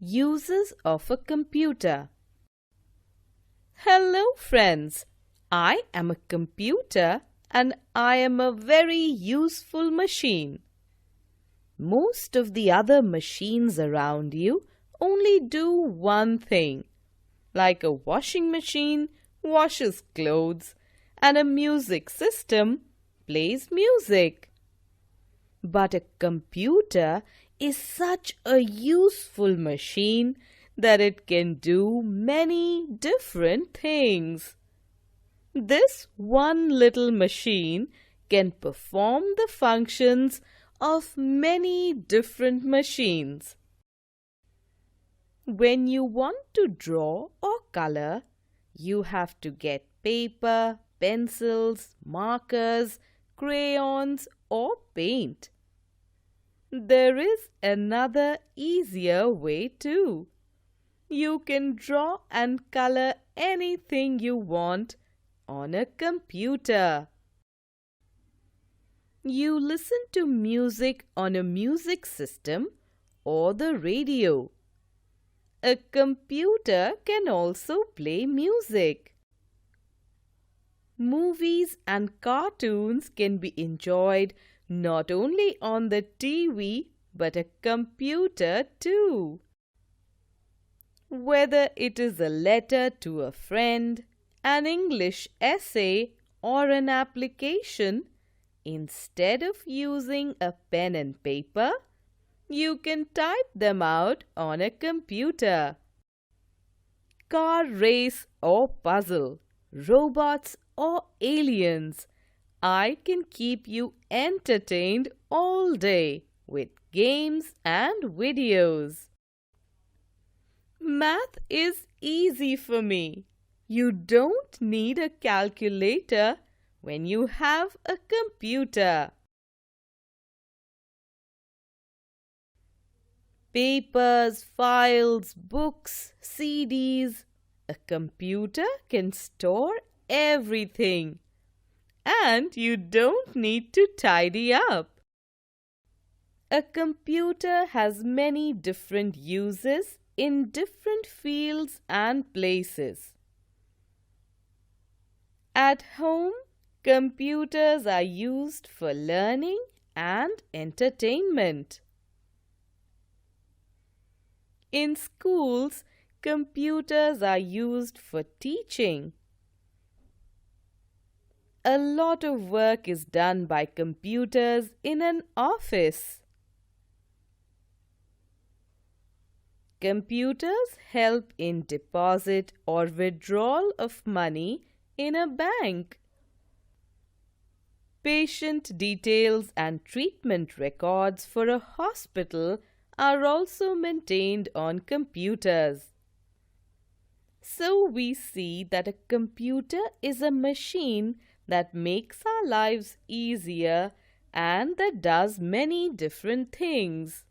Uses of a computer. Hello friends, I am a computer and I am a very useful machine. Most of the other machines around you only do one thing, like a washing machine washes clothes and a music system plays music. But a computer is such a useful machine that it can do many different things. This one little machine can perform the functions of many different machines. When you want to draw or color, you have to get paper, pencils, markers, crayons or paint. There is another easier way too. You can draw and color anything you want on a computer. You listen to music on a music system or the radio. A computer can also play music. Movies and cartoons can be enjoyed not only on the TV but a computer too. Whether it is a letter to a friend, an English essay or an application, instead of using a pen and paper, you can type them out on a computer. Car race or puzzle, robots or aliens, I can keep you entertained all day with games and videos. Math is easy for me. You don't need a calculator when you have a computer. Papers, files, books, CDs. A computer can store everything. And you don't need to tidy up. A computer has many different uses in different fields and places. At home, computers are used for learning and entertainment. In schools, computers are used for teaching. A lot of work is done by computers in an office. Computers help in deposit or withdrawal of money in a bank. Patient details and treatment records for a hospital are also maintained on computers. So we see that a computer is a machine that makes our lives easier and that does many different things.